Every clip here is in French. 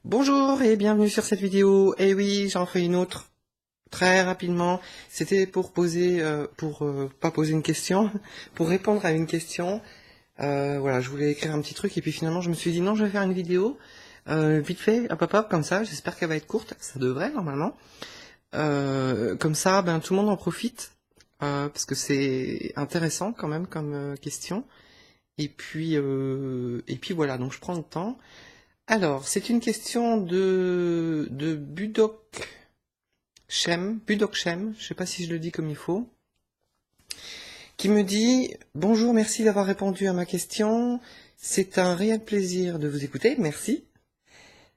Bonjour et bienvenue sur cette vidéo. Eh oui, j'en fais une autre très rapidement. C'était pour poser, pas poser une question, pour répondre à une question. Voilà, je voulais écrire un petit truc et puis finalement je me suis dit non, je vais faire une vidéo vite fait, hop hop hop, comme ça. J'espère qu'elle va être courte, ça devrait normalement. Comme ça, ben tout le monde en profite parce que c'est intéressant quand même comme question. Et puis voilà, donc je prends le temps. Alors, c'est une question de Budok Shem, je sais pas si je le dis comme il faut, qui me dit: Bonjour, merci d'avoir répondu à ma question. C'est un réel plaisir de vous écouter, merci.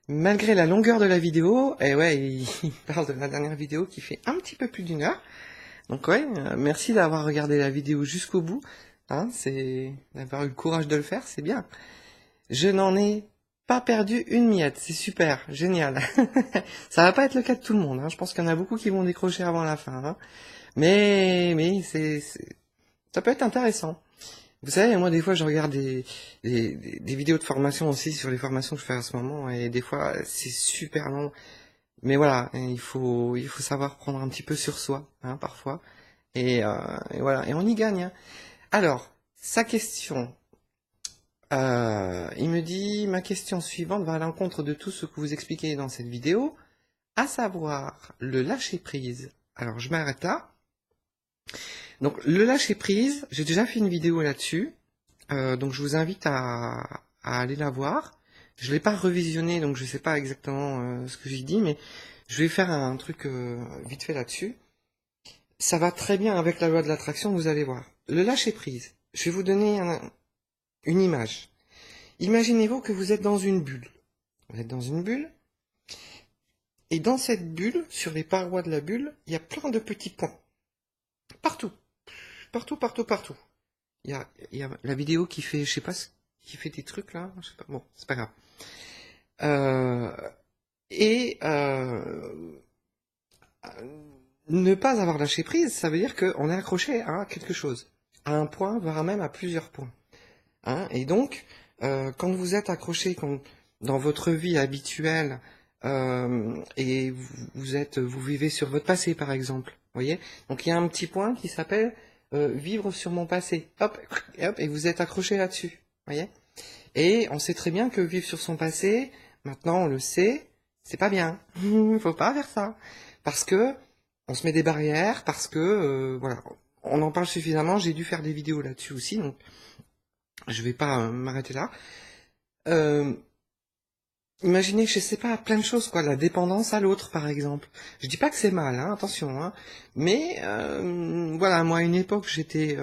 Malgré la longueur de la vidéo, et ouais, il parle de la dernière vidéo qui fait un petit peu plus d'une heure. Donc ouais, merci d'avoir regardé la vidéo jusqu'au bout. Hein, c'est d'avoir eu le courage de le faire, c'est bien. Je n'en ai pas perdu une miette, c'est super, génial. Ça va pas être le cas de tout le monde, hein. Je pense qu'il y en a beaucoup qui vont décrocher avant la fin, hein. Mais ça peut être intéressant. Vous savez, moi des fois je regarde des vidéos de formation aussi sur les formations que je fais en ce moment, et des fois c'est super long. Mais voilà, il faut savoir prendre un petit peu sur soi, hein, parfois. Et voilà, et on y gagne, hein. Alors, sa question. Il me dit: ma question suivante va à l'encontre de tout ce que vous expliquez dans cette vidéo, à savoir le lâcher-prise. Alors, je m'arrête là. Donc, le lâcher-prise, j'ai déjà fait une vidéo là-dessus, donc je vous invite à aller la voir. Je l'ai pas revisionnée, donc je sais pas exactement ce que j'ai dit, mais je vais faire un truc vite fait là-dessus. Ça va très bien avec la loi de l'attraction, vous allez voir. Le lâcher-prise, je vais vous donner une image. Imaginez-vous que vous êtes dans une bulle. Vous êtes dans une bulle, et dans cette bulle, sur les parois de la bulle, il y a plein de petits points. Partout. Partout, partout, partout. Il y a la vidéo qui fait, je sais pas, qui fait des trucs là, je sais pas, bon, c'est pas grave. Euh, et ne pas avoir lâché prise, ça veut dire qu'on est accroché à quelque chose. À un point, voire même à plusieurs points. Hein, et donc, quand vous êtes accroché dans votre vie habituelle, et vous vivez sur votre passé par exemple, voyez, donc il y a un petit point qui s'appelle vivre sur mon passé, hop, et hop, et vous êtes accroché là-dessus, voyez, et on sait très bien que vivre sur son passé, maintenant on le sait, c'est pas bien, faut pas faire ça, parce que on se met des barrières, parce que voilà, on en parle suffisamment, j'ai dû faire des vidéos là-dessus aussi, donc je vais pas m'arrêter là. Euh, Imaginez, je sais pas, plein de choses, quoi, la dépendance à l'autre, par exemple. Je dis pas que c'est mal, hein, attention, hein. Mais voilà, moi, à une époque, j'étais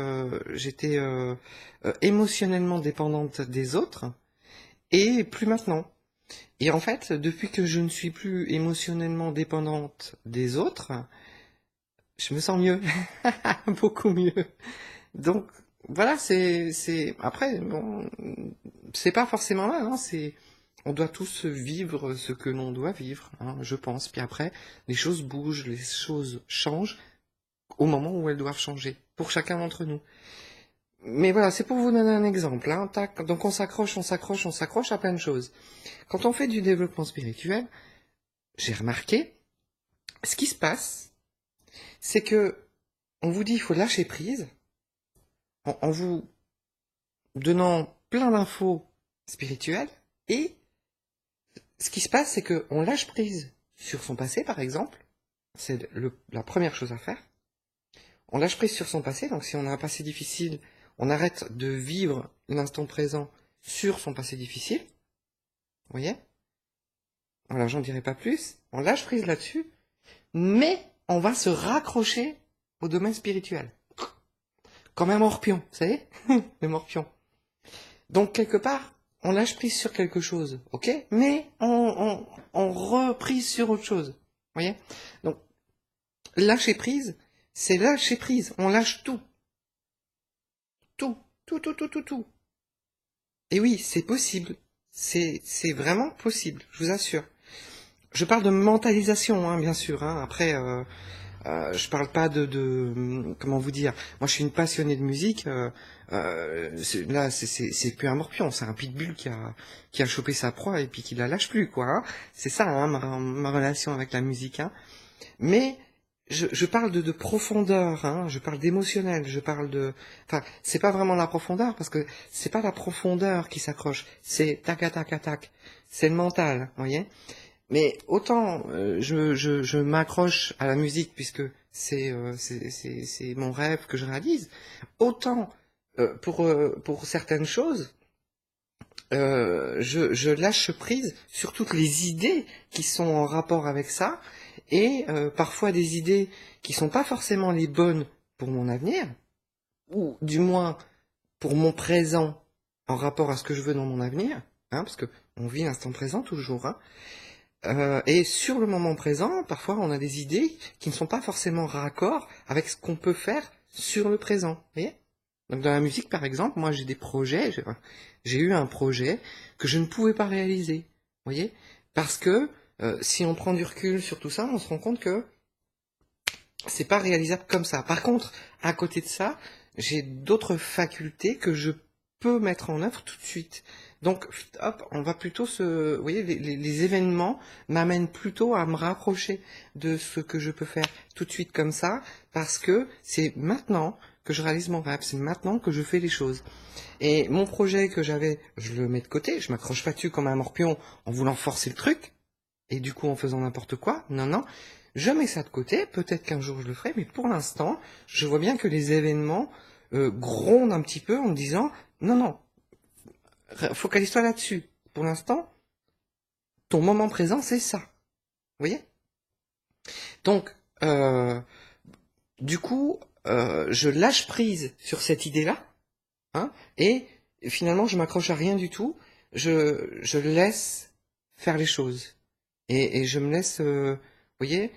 émotionnellement dépendante des autres, et plus maintenant. Et en fait, depuis que je ne suis plus émotionnellement dépendante des autres, je me sens mieux, beaucoup mieux. Donc voilà, après bon, c'est pas forcément mal, hein, on doit tous vivre ce que l'on doit vivre, hein, je pense. Puis après, les choses bougent, les choses changent au moment où elles doivent changer pour chacun d'entre nous. Mais voilà, c'est pour vous donner un exemple, hein, tac. Donc on s'accroche, on s'accroche, on s'accroche à plein de choses. Quand on fait du développement spirituel, j'ai remarqué, ce qui se passe, c'est que on vous dit il faut lâcher prise, en vous donnant plein d'infos spirituelles, et ce qui se passe, c'est qu'on lâche prise sur son passé, par exemple. C'est la première chose à faire. On lâche prise sur son passé, donc si on a un passé difficile, on arrête de vivre l'instant présent sur son passé difficile. Vous voyez? Voilà, j'en dirai pas plus. On lâche prise là-dessus, mais on va se raccrocher au domaine spirituel. Comme un morpion, vous savez? Le morpion. Donc, quelque part, on lâche prise sur quelque chose, ok? Mais on reprise sur autre chose. Vous voyez? Donc, lâcher prise, c'est lâcher prise. On lâche tout. Tout. Tout, tout, tout, tout, tout. Et oui, c'est possible. C'est vraiment possible, je vous assure. Je parle de mentalisation, hein, bien sûr. Hein. Après, Je parle pas comment vous dire. Moi, je suis une passionnée de musique. Là, c'est plus un morpion, c'est un pitbull qui a chopé sa proie et puis qui la lâche plus, quoi. Hein. C'est ça, hein, ma relation avec la musique. Hein. Mais je parle de profondeur, hein, je parle d'émotionnel, je parle de... Enfin, c'est pas vraiment la profondeur, parce que c'est pas la profondeur qui s'accroche, c'est tac, tac, tac, tac. C'est le mental, vous voyez. Mais autant je m'accroche à la musique, puisque c'est mon rêve que je réalise, autant pour certaines choses, je lâche prise sur toutes les idées qui sont en rapport avec ça, et parfois des idées qui sont pas forcément les bonnes pour mon avenir, ou du moins pour mon présent en rapport à ce que je veux dans mon avenir, hein, parce que on vit l'instant présent toujours, hein. Et sur le moment présent, parfois on a des idées qui ne sont pas forcément raccord avec ce qu'on peut faire sur le présent, vous voyez. Donc dans la musique, par exemple, moi j'ai des projets, j'ai eu un projet que je ne pouvais pas réaliser, vous voyez, parce que si on prend du recul sur tout ça, on se rend compte que c'est pas réalisable comme ça. Par contre, à côté de ça, j'ai d'autres facultés que je peux mettre en œuvre tout de suite. Donc, hop, on va plutôt vous voyez, les événements m'amènent plutôt à me rapprocher de ce que je peux faire tout de suite comme ça, parce que c'est maintenant que je réalise mon rêve, c'est maintenant que je fais les choses. Et mon projet que j'avais, je le mets de côté, je m'accroche pas dessus comme un morpion en voulant forcer le truc, et du coup en faisant n'importe quoi. Non, non, je mets ça de côté, peut-être qu'un jour je le ferai, mais pour l'instant, je vois bien que les événements grondent un petit peu en me disant, non, non, focalise-toi là-dessus. Pour l'instant, ton moment présent, c'est ça. Vous voyez? Donc, du coup, je lâche prise sur cette idée-là, hein, et finalement, je m'accroche à rien du tout. Je laisse faire les choses. Et je me laisse, vous voyez,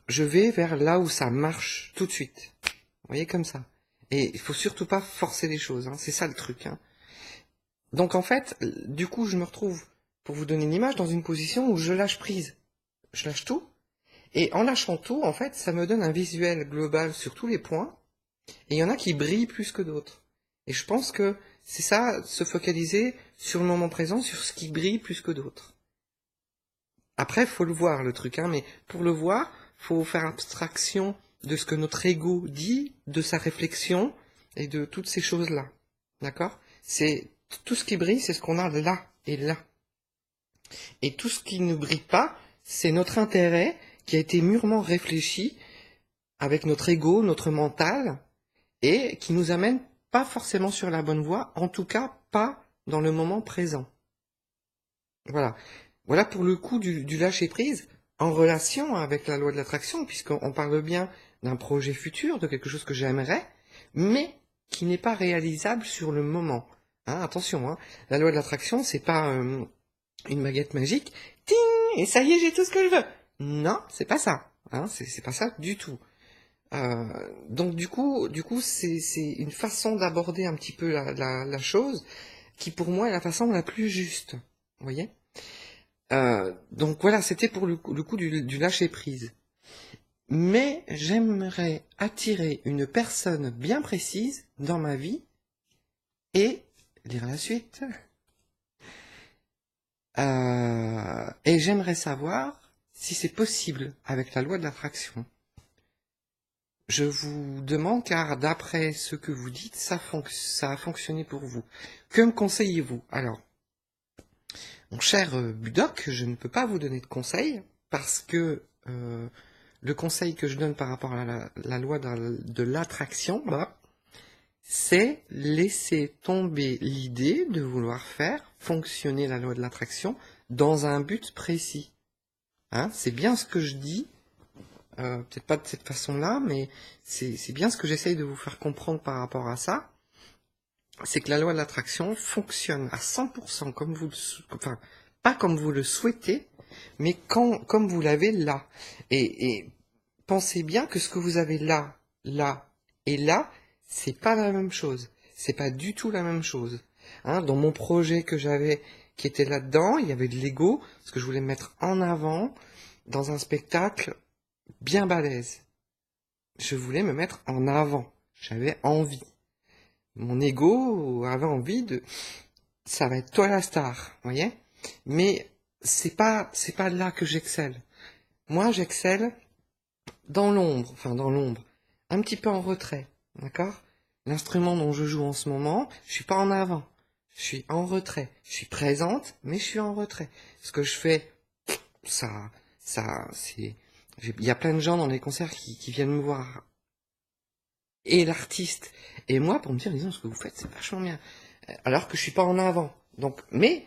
je vais vers là où ça marche tout de suite. Vous voyez, comme ça. Et il faut surtout pas forcer les choses, hein, c'est ça le truc. Hein. Donc en fait, du coup, je me retrouve, pour vous donner une image, dans une position où je lâche prise. Je lâche tout. Et en lâchant tout, en fait, ça me donne un visuel global sur tous les points. Et il y en a qui brillent plus que d'autres. Et je pense que c'est ça, se focaliser sur le moment présent, sur ce qui brille plus que d'autres. Après, faut le voir, le truc, hein, mais pour le voir, faut faire abstraction de ce que notre ego dit, de sa réflexion, et de toutes ces choses-là. D'accord? C'est tout ce qui brille, c'est ce qu'on a là et là. Et tout ce qui ne brille pas, c'est notre intérêt qui a été mûrement réfléchi avec notre ego, notre mental, et qui nous amène pas forcément sur la bonne voie, en tout cas pas dans le moment présent. Voilà. Voilà pour le coup du lâcher-prise en relation avec la loi de l'attraction, puisqu'on parle bien d'un projet futur, de quelque chose que j'aimerais, mais qui n'est pas réalisable sur le moment. Hein, attention, hein, la loi de l'attraction, c'est pas une baguette magique, ting, et ça y est, j'ai tout ce que je veux. Non, c'est pas ça. Hein, c'est pas ça du tout. Donc du coup, c'est une façon d'aborder un petit peu la chose qui pour moi est la façon la plus juste. Vous voyez? Donc voilà, c'était pour le coup du lâcher prise. Mais j'aimerais attirer une personne bien précise dans ma vie et lire la suite. Et j'aimerais savoir si c'est possible avec la loi de l'attraction. Je vous demande car d'après ce que vous dites, ça a fonctionné pour vous. Que me conseillez-vous? Alors, mon cher Budoc, je ne peux pas vous donner de conseils parce que le conseil que je donne par rapport à la loi de l'attraction, bah, c'est laisser tomber l'idée de vouloir faire fonctionner la loi de l'attraction dans un but précis. Hein, c'est bien ce que je dis, peut-être pas de cette façon-là, mais c'est bien ce que j'essaye de vous faire comprendre par rapport à ça. C'est que la loi de l'attraction fonctionne à 100% comme vous enfin, pas comme vous le souhaitez, mais comme vous l'avez là. Et pensez bien que ce que vous avez là, là et là, c'est pas la même chose. C'est pas du tout la même chose. Hein, dans mon projet que j'avais, qui était là-dedans, il y avait de l'ego, parce que je voulais me mettre en avant dans un spectacle bien balèze. je voulais me mettre en avant. J'avais envie. Mon ego avait envie de, ça va être toi la star, vous voyez? Mais c'est pas là que j'excelle. Moi, j'excelle dans l'ombre, enfin dans l'ombre, un petit peu en retrait, d'accord? L'instrument dont je joue en ce moment, je suis pas en avant, je suis en retrait. Je suis présente, mais je suis en retrait. Ce que je fais, ça, c'est, il y a plein de gens dans les concerts qui viennent me voir, et l'artiste, et moi, pour me dire, disons, ce que vous faites, c'est vachement bien. Alors que je suis pas en avant. Donc, mais,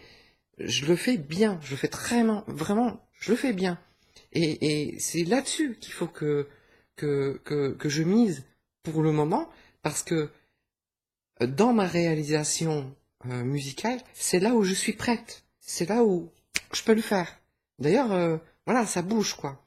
je le fais bien, je le fais très bien, vraiment, je le fais bien. Et c'est là-dessus qu'il faut que je mise pour le moment, parce que dans ma réalisation musicale, c'est là où je suis prête. C'est là où je peux le faire. D'ailleurs, voilà, ça bouge, quoi.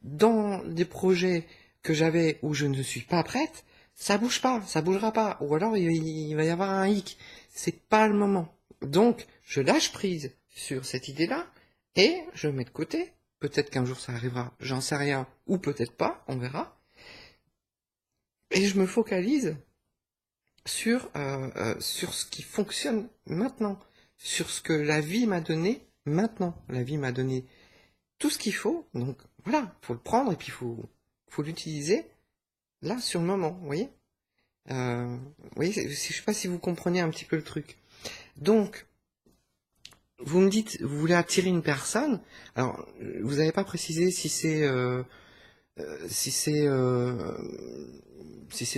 Dans des projets que j'avais où je ne suis pas prête, ça bouge pas, ça bougera pas. Ou alors il va y avoir un hic. C'est pas le moment. Donc, je lâche prise sur cette idée-là et je mets de côté. Peut-être qu'un jour ça arrivera, j'en sais rien, ou peut-être pas, on verra. Et je me focalise sur ce qui fonctionne maintenant, sur ce que la vie m'a donné maintenant. La vie m'a donné tout ce qu'il faut, donc voilà, faut le prendre et puis faut l'utiliser là sur le moment, vous voyez. Vous voyez, je sais pas si vous comprenez un petit peu le truc. Donc, vous me dites, vous voulez attirer une personne. Alors, vous n'avez pas précisé si c'est si c'est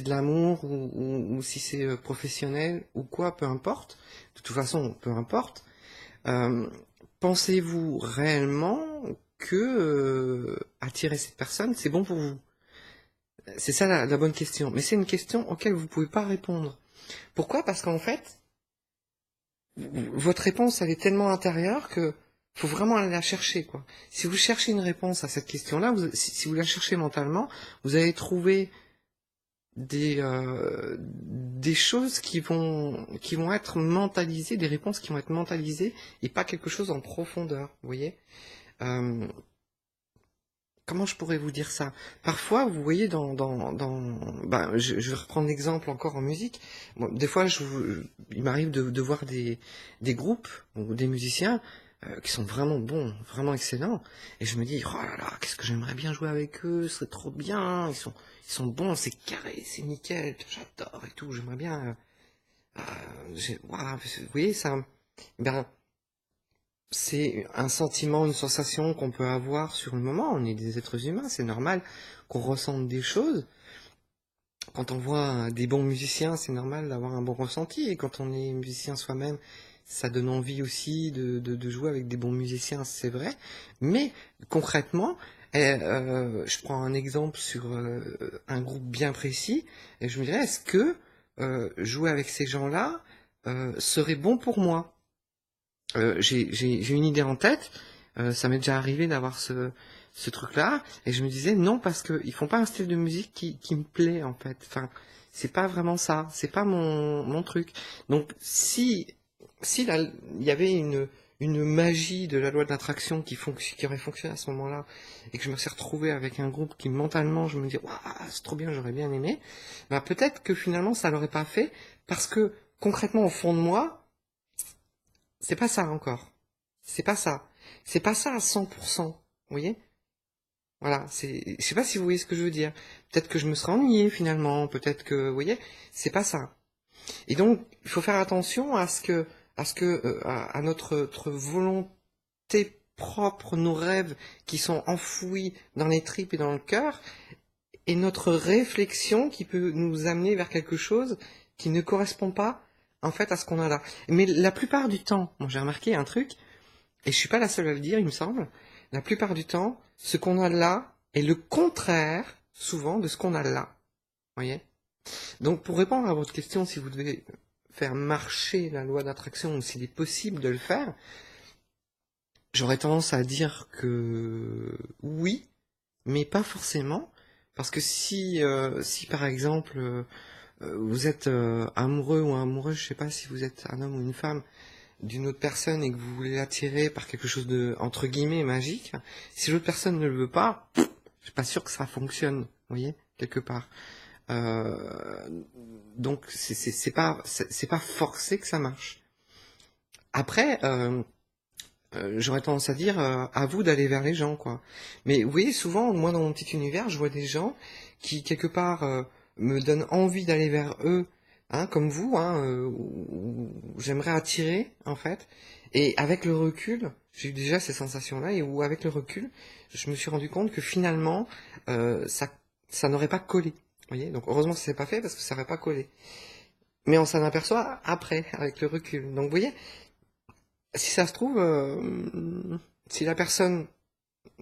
de l'amour ou si c'est professionnel ou quoi, peu importe. De toute façon, peu importe. Euh, Pensez-vous réellement que attirer cette personne, c'est bon pour vous? C'est ça la bonne question. Mais c'est une question auquel vous ne pouvez pas répondre. Pourquoi? Parce qu'en fait, votre réponse, elle est tellement intérieure que faut vraiment aller la chercher, quoi. Si vous cherchez une réponse à cette question-là, si vous la cherchez mentalement, vous allez trouver des choses qui vont être mentalisées, des réponses qui vont être mentalisées et pas quelque chose en profondeur, vous voyez. Euh, Comment je pourrais vous dire ça? Parfois, vous voyez, ben, je vais reprendre l'exemple encore en musique. Bon, des fois, il m'arrive de voir des groupes ou des musiciens qui sont vraiment bons, vraiment excellents, et je me dis, oh là là, qu'est-ce que j'aimerais bien jouer avec eux, ce serait trop bien, ils sont bons, c'est carré, c'est nickel, j'adore et tout, j'aimerais bien. Voilà, vous voyez ça? Ben, c'est un sentiment, une sensation qu'on peut avoir sur le moment. On est des êtres humains, c'est normal qu'on ressente des choses. Quand on voit des bons musiciens, c'est normal d'avoir un bon ressenti. Et quand on est musicien soi-même, ça donne envie aussi de jouer avec des bons musiciens, c'est vrai. Mais concrètement, je prends un exemple sur un groupe bien précis, et je me dirais, est-ce que jouer avec ces gens-là serait bon pour moi? J'ai une idée en tête. Ça m'est déjà arrivé d'avoir ce truc-là, et je me disais non parce que ils font pas un style de musique qui me plaît en fait. Enfin, c'est pas vraiment ça, c'est pas mon truc. Donc si là, il y avait une magie de la loi de l'attraction qui aurait fonctionné à ce moment-là, et que je me suis retrouvé avec un groupe qui mentalement je me dis waouh c'est trop bien, j'aurais bien aimé, bah peut-être que finalement ça l'aurait pas fait parce que concrètement au fond de moi c'est pas ça encore. C'est pas ça. C'est pas ça à 100%. Vous voyez? Voilà. Je sais pas si vous voyez ce que je veux dire. Peut-être que je me serais ennuyé finalement. Peut-être que, vous voyez? C'est pas ça. Et donc, il faut faire attention à notre volonté propre, nos rêves qui sont enfouis dans les tripes et dans le cœur, et notre réflexion qui peut nous amener vers quelque chose qui ne correspond pas, en fait, à ce qu'on a là. Mais la plupart du temps, moi j'ai remarqué un truc, et je suis pas la seule à le dire, il me semble. La plupart du temps, ce qu'on a là est le contraire, souvent, de ce qu'on a là. Vous voyez? Donc, pour répondre à votre question, si vous devez faire marcher la loi d'attraction ou s'il est possible de le faire, j'aurais tendance à dire que oui, mais pas forcément. Parce que si par exemple, vous êtes amoureux ou amoureuse, je sais pas si vous êtes un homme ou une femme, d'une autre personne et que vous voulez l'attirer par quelque chose de, entre guillemets, magique, si l'autre personne ne le veut pas, je suis pas sûr que ça fonctionne, vous voyez. quelque part. Euh, donc c'est pas forcé que ça marche. Après, j'aurais tendance à dire à vous d'aller vers les gens, quoi. Mais vous voyez, souvent, moi dans mon petit univers, je vois des gens qui quelque part me donnent envie d'aller vers eux, hein, comme vous, hein, où j'aimerais attirer en fait. Et avec le recul, j'ai eu déjà ces sensations-là, et où avec le recul, je me suis rendu compte que finalement, ça n'aurait pas collé. Vous voyez, donc heureusement que ça s'est pas fait parce que ça n'aurait pas collé. Mais on s'en aperçoit après, avec le recul. Donc vous voyez, si ça se trouve, si la personne,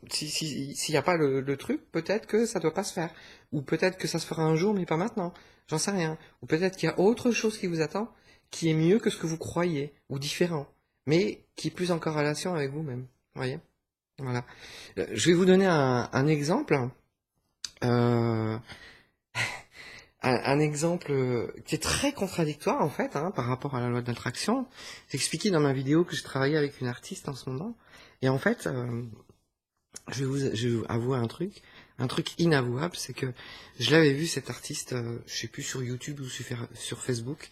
s'il n'y a pas le truc, peut-être que ça doit pas se faire. Ou peut-être que ça se fera un jour, mais pas maintenant. J'en sais rien. Ou peut-être qu'il y a autre chose qui vous attend, qui est mieux que ce que vous croyez, ou différent, mais qui est plus en corrélation avec vous-même. Vous voyez? Voilà. Je vais vous donner un exemple. Euh, un exemple qui est très contradictoire en fait par rapport à la loi de l'attraction. J'ai expliqué dans ma vidéo que je travaillais avec une artiste en ce moment. Et en fait, je vais vous avouer un truc inavouable, c'est que je l'avais vu cet artiste, je sais plus sur YouTube ou sur Facebook,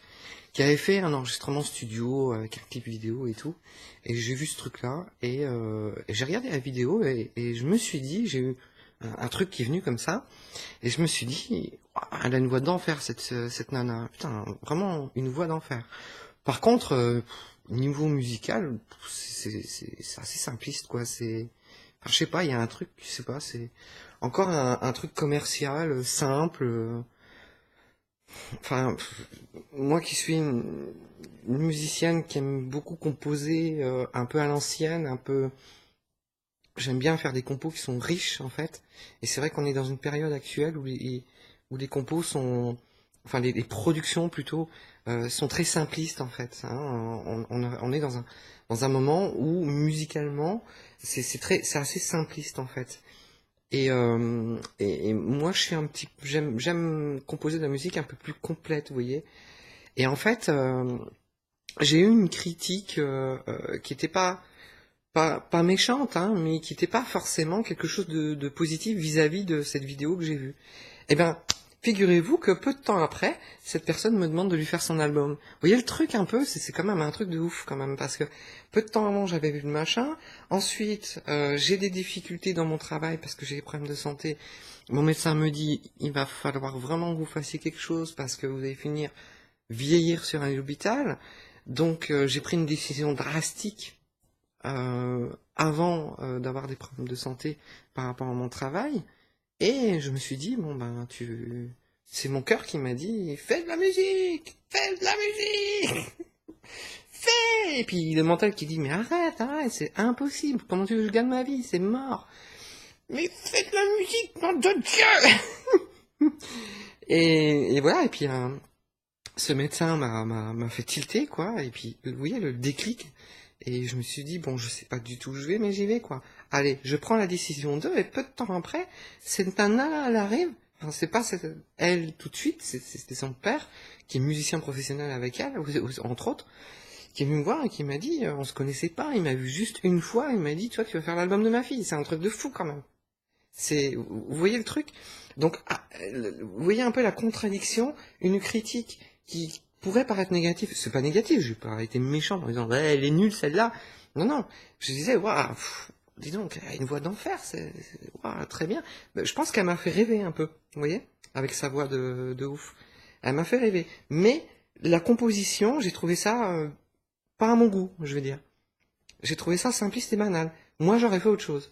qui avait fait un enregistrement studio avec un clip vidéo et tout. Et j'ai vu ce truc-là et j'ai regardé la vidéo et je me suis dit, j'ai eu un truc qui est venu comme ça et je me suis dit, ouah, elle a une voix d'enfer cette nana, putain, vraiment une voix d'enfer. Par contre, niveau musical, c'est assez simpliste quoi. Enfin, je sais pas, il y a un truc, je sais pas, c'est encore un truc commercial, simple. Enfin, moi qui suis une musicienne qui aime beaucoup composer, un peu à l'ancienne, un peu, j'aime bien faire des compos qui sont riches en fait. Et c'est vrai qu'on est dans une période actuelle où les compos sont, enfin les productions plutôt, sont très simplistes en fait, hein. On est dans un moment où musicalement c'est assez simpliste en fait. Et moi je suis j'aime composer de la musique un peu plus complète, vous voyez. Et en fait j'ai eu une critique qui était pas méchante, hein, mais qui n'était pas forcément quelque chose de positif vis-à-vis de cette vidéo que j'ai vue. Eh ben, figurez-vous que peu de temps après, cette personne me demande de lui faire son album. Vous voyez le truc un peu, c'est quand même un truc de ouf quand même, parce que peu de temps avant j'avais vu le machin, ensuite j'ai des difficultés dans mon travail parce que j'ai des problèmes de santé. Mon médecin me dit, il va falloir vraiment que vous fassiez quelque chose parce que vous allez finir vieillir sur un lit d'hôpital. Donc j'ai pris une décision drastique avant d'avoir des problèmes de santé par rapport à mon travail. Et je me suis dit, bon ben c'est mon cœur qui m'a dit, fais de la musique, fais de la musique, fais. Et puis le mental qui dit, mais arrête, c'est impossible. Comment tu veux que je gagne ma vie, c'est mort. Mais fais de la musique, nom de Dieu. Et voilà. Et puis ce médecin m'a fait tilter quoi. Et puis vous voyez le déclic. Et je me suis dit, bon, je sais pas du tout où je vais, mais j'y vais, quoi. Allez, je prends la décision d'eux, et peu de temps après, cette nana, elle arrive, enfin, c'est pas elle tout de suite, c'était son père, qui est musicien professionnel avec elle, entre autres, qui est venu me voir et qui m'a dit, on se connaissait pas, il m'a vu juste une fois, il m'a dit, tu vois, tu vas faire l'album de ma fille, c'est un truc de fou, quand même. Vous voyez le truc? Donc, vous voyez un peu la contradiction, une critique qui pourrait paraître négative. C'est pas négatif, je vais pas été méchant en disant, ouais, elle est nulle celle-là. Non, non. Je disais, waouh, dis donc, elle a une voix d'enfer, waouh, très bien. Je pense qu'elle m'a fait rêver un peu, vous voyez? Avec sa voix de ouf. Elle m'a fait rêver. Mais, la composition, j'ai trouvé ça, pas à mon goût, je veux dire. J'ai trouvé ça simpliste et banal. Moi, j'aurais fait autre chose.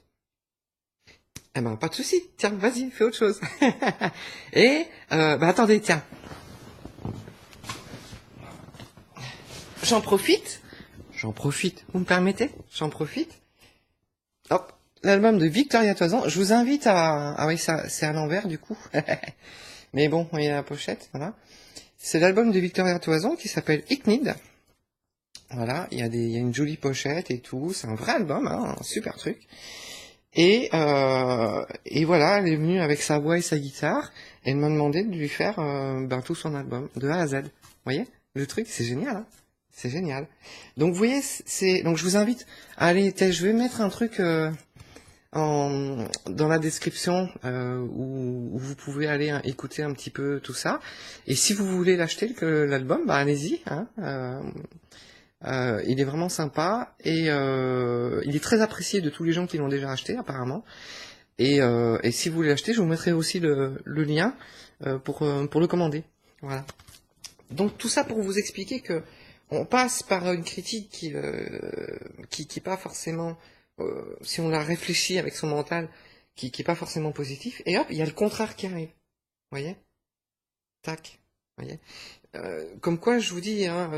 Eh ben, pas de souci. Tiens, vas-y, fais autre chose. Et, bah attendez, tiens. J'en profite. Vous me permettez? J'en profite. Hop. L'album de Victoria Toison. Je vous invite à, ah oui, ça, c'est à l'envers, du coup. Mais bon, il y a la pochette, voilà. C'est l'album de Victoria Toison qui s'appelle Icknid. Voilà. Il y a une jolie pochette et tout. C'est un vrai album, hein, un super truc. Et voilà, elle est venue avec sa voix et sa guitare, et elle m'a demandé de lui faire tout son album, de A à Z. Vous voyez? Le truc, c'est génial, hein? C'est génial. Donc vous voyez, donc je vous invite à aller, je vais mettre un truc dans la description où vous pouvez aller écouter un petit peu tout ça. Et si vous voulez l'acheter, l'album, bah allez-y. Hein, il est vraiment sympa et il est très apprécié de tous les gens qui l'ont déjà acheté apparemment. Et si vous voulez l'acheter, je vous mettrai aussi le lien pour le commander. Voilà. Donc tout ça pour vous expliquer que on passe par une critique qui pas forcément, si on la réfléchit avec son mental, qui est pas forcément positif. Et hop, il y a le contraire qui arrive. Vous voyez? Tac. Vous voyez? Comme quoi, je vous dis, hein,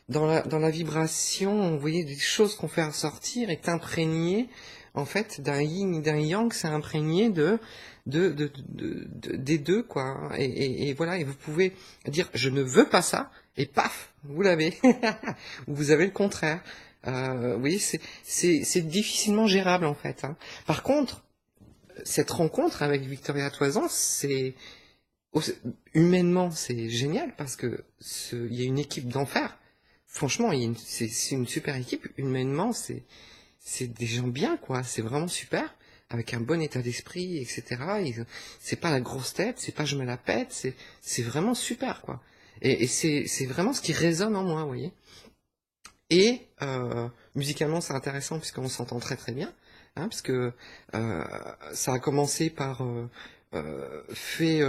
dans la vibration, vous voyez, des choses qu'on fait ressortir est imprégné, en fait, d'un yin et d'un yang, c'est imprégné des deux, quoi. Hein. Et voilà, et vous pouvez dire, je ne veux pas ça, et paf, vous l'avez. Ou vous avez le contraire. Vous voyez, c'est difficilement gérable, en fait. Hein. Par contre, cette rencontre avec Victoria Toison, humainement, c'est génial parce que il y a une équipe d'enfer. Franchement, c'est une super équipe. Humainement, c'est des gens bien, quoi. C'est vraiment super, avec un bon état d'esprit, etc. C'est pas la grosse tête, c'est pas je me la pète, c'est vraiment super, quoi. Et c'est vraiment ce qui résonne en moi, vous voyez. Et musicalement, c'est intéressant puisqu'on s'entend très très bien, hein, parce que ça a commencé par fait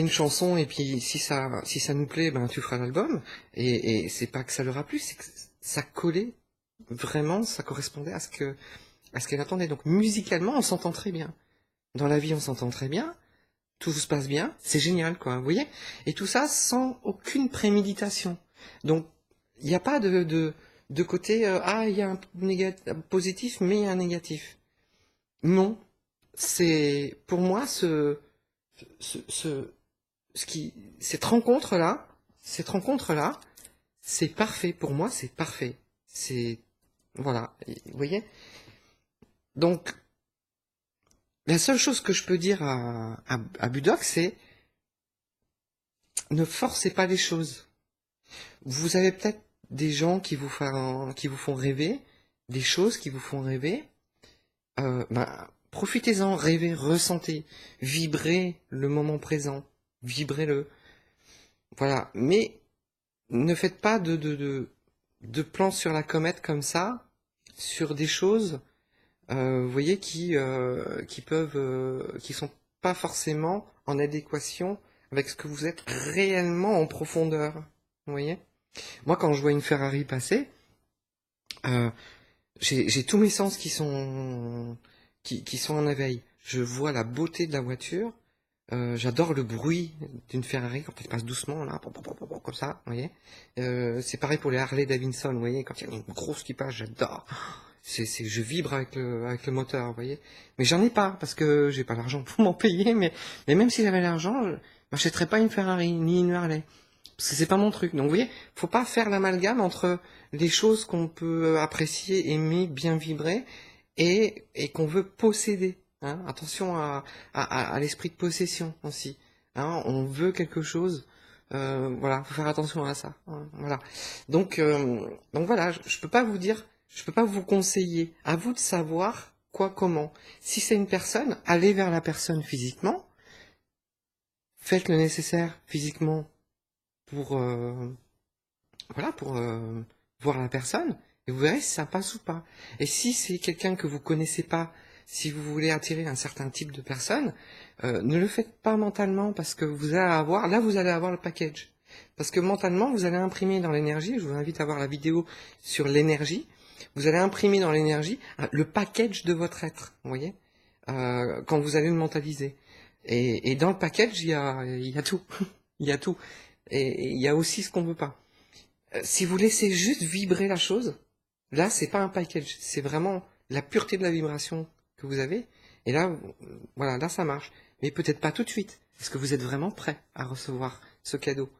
une chanson et puis si ça nous plaît, ben tu feras l'album. Et c'est pas que ça leur a plu, c'est que ça collait vraiment, ça correspondait à ce qu'elle attendait. Donc musicalement, on s'entend très bien. Dans la vie, on s'entend très bien. Tout se passe bien, c'est génial, quoi. Vous voyez? Et tout ça sans aucune préméditation. Donc il n'y a pas de côté il y a un positif mais il y a un négatif. Non, c'est pour moi cette rencontre là, c'est parfait pour moi, c'est parfait. C'est voilà, vous voyez. Donc la seule chose que je peux dire à Budok, c'est ne forcez pas les choses. Vous avez peut-être des gens qui vous font rêver, des choses qui vous font rêver. Profitez-en, rêvez, ressentez, vibrez le moment présent, vibrez-le. Voilà, mais ne faites pas de plans sur la comète comme ça, sur des choses, vous voyez, qui sont pas forcément en adéquation avec ce que vous êtes réellement en profondeur. Vous voyez? Moi, quand je vois une Ferrari passer, j'ai tous mes sens qui sont en éveil. Je vois la beauté de la voiture. J'adore le bruit d'une Ferrari quand elle passe doucement là, comme ça, vous voyez. C'est pareil pour les Harley Davidson, vous voyez, quand il y a une grosse qui passe, j'adore. Je vibre avec le moteur, vous voyez. Mais j'en ai pas parce que j'ai pas l'argent pour m'en payer. Mais même si j'avais l'argent, je m'achèterais pas une Ferrari ni une Harley parce que c'est pas mon truc. Donc vous voyez, faut pas faire l'amalgame entre les choses qu'on peut apprécier, aimer, bien vibrer et qu'on veut posséder. Hein. Attention à l'esprit de possession aussi. Hein. On veut quelque chose, voilà, faut faire attention à ça. Hein. Voilà. Donc voilà, je peux pas vous dire, je peux pas vous conseiller. À vous de savoir quoi, comment. Si c'est une personne, allez vers la personne physiquement. Faites le nécessaire physiquement pour voilà, pour voir la personne. Et vous verrez si ça passe ou pas. Et si c'est quelqu'un que vous connaissez pas, si vous voulez attirer un certain type de personne, ne le faites pas mentalement parce que vous allez avoir le package. Parce que mentalement, vous allez imprimer dans l'énergie, je vous invite à voir la vidéo sur l'énergie, vous allez imprimer dans l'énergie le package de votre être, vous voyez, quand vous allez le mentaliser. Et dans le package, il y a tout. Il y a tout. Et il y a aussi ce qu'on veut pas. Si vous laissez juste vibrer la chose, là, c'est pas un package, c'est vraiment la pureté de la vibration que vous avez. Et là, voilà, là, ça marche. Mais peut-être pas tout de suite. Est-ce que vous êtes vraiment prêt à recevoir ce cadeau?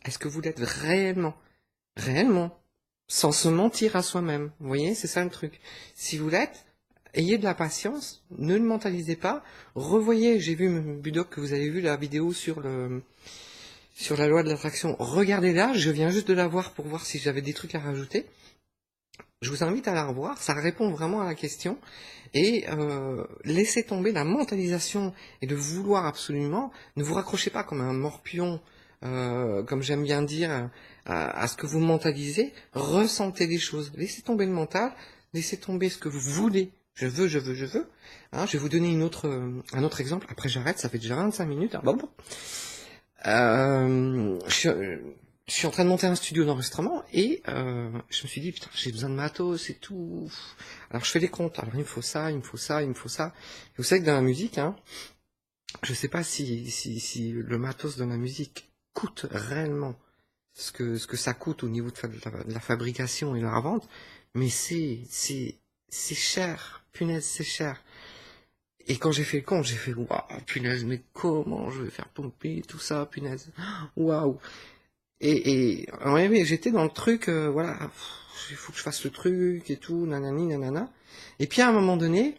Est-ce que vous l'êtes réellement, sans se mentir à soi-même? Vous voyez, c'est ça le truc. Si vous l'êtes, ayez de la patience, ne le mentalisez pas. Revoyez, j'ai vu, Budok, que vous avez vu la vidéo sur la loi de l'attraction. Regardez-la, je viens juste de la voir pour voir si j'avais des trucs à rajouter. Je vous invite à la revoir, ça répond vraiment à la question. Et laissez tomber la mentalisation et de vouloir absolument. Ne vous raccrochez pas comme un morpion, comme j'aime bien dire, à ce que vous mentalisez. Ressentez les choses. Laissez tomber le mental, laissez tomber ce que vous voulez. Je veux, je veux, je veux. Hein, je vais vous donner un autre exemple. Après j'arrête, ça fait déjà 25 minutes. Hein. Bon. Je suis en train de monter un studio d'enregistrement et je me suis dit, putain, j'ai besoin de matos et tout. Alors je fais les comptes. Alors il me faut ça, il me faut ça, il me faut ça. Et vous savez que dans la musique, hein, je sais pas si le matos de la musique coûte réellement ce que ça coûte au niveau de la fabrication et de la vente, mais c'est cher. Punaise, c'est cher. Et quand j'ai fait le compte, j'ai fait, waouh, punaise, mais comment je vais faire pomper tout ça, punaise. Waouh. Ouais, mais j'étais dans le truc, voilà, il faut que je fasse le truc et tout, nanani, nanana. Et puis à un moment donné,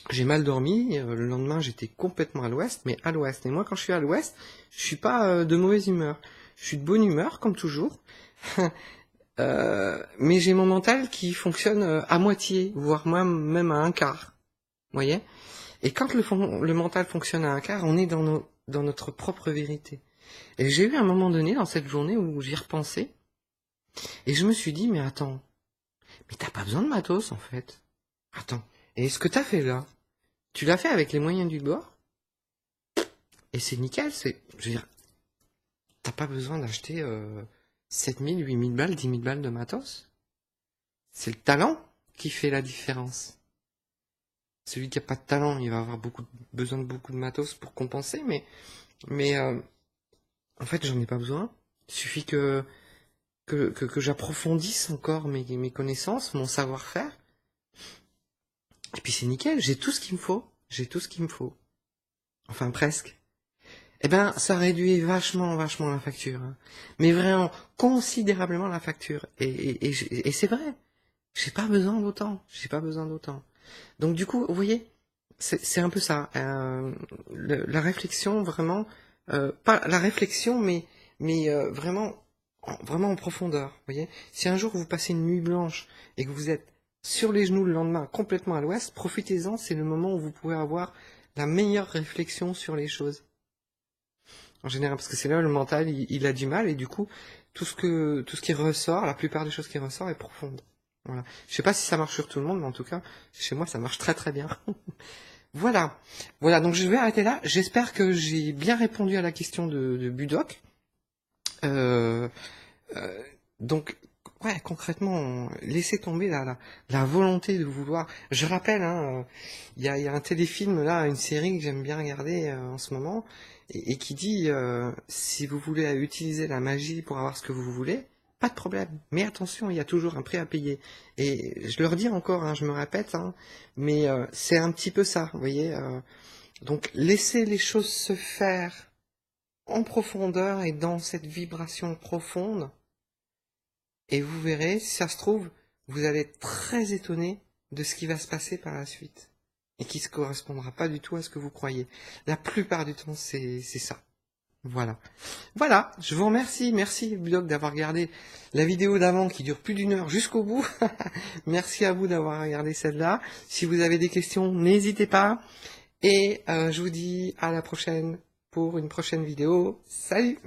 j'ai mal dormi, le lendemain j'étais complètement à l'ouest, mais à l'ouest. Et moi quand je suis à l'ouest, je suis pas de mauvaise humeur. Je suis de bonne humeur, comme toujours. Mais j'ai mon mental qui fonctionne à moitié, voire même à un quart. Vous voyez? Et quand le mental fonctionne à un quart, on est dans notre propre vérité. Et j'ai eu un moment donné dans cette journée où j'y repensais, et je me suis dit, mais attends, mais t'as pas besoin de matos en fait. Attends, et ce que t'as fait là, tu l'as fait avec les moyens du bord, et c'est nickel, je veux dire, t'as pas besoin d'acheter 7000, 8000 balles, 10 000 balles de matos. C'est le talent qui fait la différence. Celui qui a pas de talent, il va avoir besoin de beaucoup de matos pour compenser, mais en fait, j'en ai pas besoin. Il suffit que j'approfondisse encore mes connaissances, mon savoir-faire. Et puis c'est nickel, j'ai tout ce qu'il me faut. J'ai tout ce qu'il me faut. Enfin, presque. Eh ben, ça réduit vachement la facture. Hein. Mais vraiment, considérablement la facture. Et c'est vrai. J'ai pas besoin d'autant. J'ai pas besoin d'autant. Donc du coup, vous voyez, c'est un peu ça. La réflexion, vraiment, pas la réflexion, mais vraiment en profondeur. Vous voyez, si un jour vous passez une nuit blanche et que vous êtes sur les genoux le lendemain, complètement à l'ouest, profitez-en. C'est le moment où vous pouvez avoir la meilleure réflexion sur les choses. En général, parce que c'est là où le mental, il a du mal et du coup, tout ce qui ressort, la plupart des choses qui ressortent est profonde. Voilà. Je sais pas si ça marche sur tout le monde, mais en tout cas, chez moi, ça marche très très bien. Voilà. Voilà, donc je vais arrêter là. J'espère que j'ai bien répondu à la question de Budoc. Donc, ouais, concrètement, laissez tomber la volonté de vouloir. Je rappelle, hein, il y a un téléfilm là, une série que j'aime bien regarder en ce moment, et qui dit si vous voulez utiliser la magie pour avoir ce que vous voulez, pas de problème. Mais attention, il y a toujours un prix à payer. Et je le redis encore, hein, je me répète, hein, mais c'est un petit peu ça, vous voyez. Donc, laissez les choses se faire en profondeur et dans cette vibration profonde. Et vous verrez, si ça se trouve, vous allez être très étonné de ce qui va se passer par la suite. Et qui ne correspondra pas du tout à ce que vous croyez. La plupart du temps, c'est ça. Voilà. Voilà, je vous remercie. Merci, Budoc, d'avoir regardé la vidéo d'avant qui dure plus d'une heure jusqu'au bout. Merci à vous d'avoir regardé celle-là. Si vous avez des questions, n'hésitez pas. Et je vous dis à la prochaine pour une prochaine vidéo. Salut!